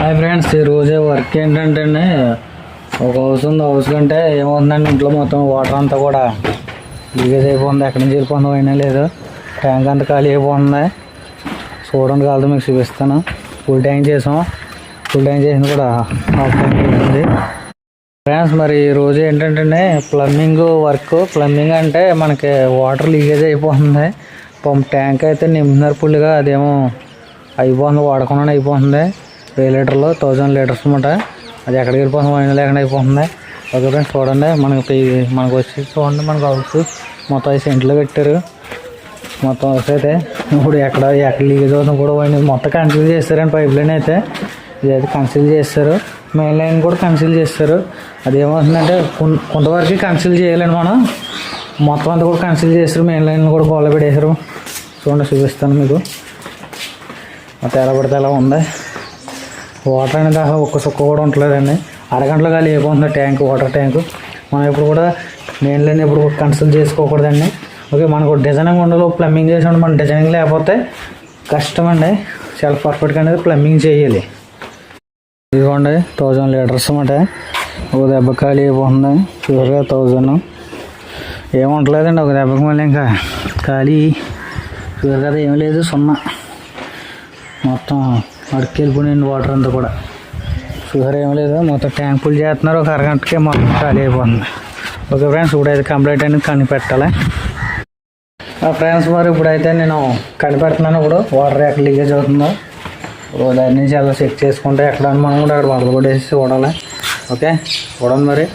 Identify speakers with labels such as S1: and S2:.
S1: Hi friends, ఈరోజే work ఏంటంటే ఒక హౌస్ ఉంది. హౌస్ కంటే ఏమవుతుందండి, ఇంట్లో మొత్తం వాటర్ అంతా కూడా లీకేజ్ అయిపోతుంది. ఎక్కడి నుంచి వెళ్ళిపోతుందో అయినా లేదు. ట్యాంక్ అంతా ఖాళీ అయిపోతుంది. చూడండి, కాదు మీకు చూపిస్తాను. ఫుల్ ట్యాంక్ చేసాం. ఫుల్ ట్యాంక్ చేసింది కూడా హాఫ్ ట్యాంక్ చేసింది. ఫ్రెండ్స్, మరి ఈరోజు ఏంటంటే ప్లంబింగ్ వర్క్. ప్లంబింగ్ అంటే మనకి వాటర్ లీకేజ్ అయిపోతుంది. పంప్ ట్యాంక్ అయితే నింపుతున్నారు ఫుల్గా. అదేమో అయిపోతుంది, వాడకుండా అయిపోతుంది. 1000 లీటర్లు 1000 లీటర్స్ అనమాట. అది ఎక్కడికి వెళ్ళిపోతుంది, అయినా లేకుండా అయిపోతుంది. ఓకే ఫ్రెండ్స్, చూడండి. మనకు వచ్చి చూడండి, మనకు హౌస్ మొత్తం 5 సెంట్లు కట్టారు. మొత్తం హౌస్ అయితే ఇప్పుడు ఎక్కడ లీకేజ్ అవుతుంది కూడా మొత్తం కన్సిల్ చేస్తారండి. పైప్ లైన్ అయితే ఇదైతే కన్సిల్ చేస్తారు. మెయిన్ లైన్ కూడా కన్సిల్ చేస్తారు. అదేమవుతుందంటే కొంతవరకు కన్సిల్ చేయాలండి మనం. మొత్తం అంతా కూడా కన్సిల్ చేస్తారు. మెయిన్ లైన్ కూడా గోళ్ళ పెట్టేశారు. చూడండి, చూపిస్తాను మీకు. మొత్తం ఎలా పడితే ఎలా ఉంది. వాటర్ అనేది దాకా ఒక్క సుక్క కూడా ఉండలేదండి. అరగంటలో ఖాళీ అయిపోతుంది ట్యాంక్, వాటర్ ట్యాంకు. మనం ఇప్పుడు కూడా మెయిన్ లైన్ ఎప్పుడు కన్సిల్ చేసుకోకూడదండి. ఓకే, మనకు డిజైనింగ్ ఉండదు. ప్లంబింగ్ చేసి ఉంటే మన డిజైనింగ్ లేకపోతే కష్టం అండి. చాలా పర్ఫెక్ట్గా అనేది ప్లంబింగ్ చేయాలి. ఇదిగోండి 1000 లీటర్స్ అన్నమాట. ఒక దెబ్బ ఖాళీ అయిపోతుంది. షూర్గా 1000 ఏముంటలేదండి. ఒక దెబ్బకి మళ్ళీ ఇంకా ఖాళీ. షూర్గా ఏం లేదు, 0. మొత్తం అడికి వెళ్ళిపోయినండి వాటర్ అంతా కూడా. షుగర్ ఏం లేదు. మొత్తం ట్యాంక్ ఫుల్ చేస్తున్నారు. ఒక అరగంటకే మొత్తం ఖాళీ అయిపోతుంది. ఓకే ఫ్రెండ్స్, ఇప్పుడైతే కంప్లీట్ అనేది కనిపెట్టాలి. ఫ్రెండ్స్, మరి ఇప్పుడైతే నేను కనిపెడుతున్నాను. ఇప్పుడు వాటర్ ఎక్కడ లీకేజ్ అవుతుందో దాని నుంచి అలా చెక్ చేసుకుంటే ఎక్కడ మనం కూడా అక్కడ వదలు కొట్టేసి చూడాలి. ఓకే, చూడండి మరి.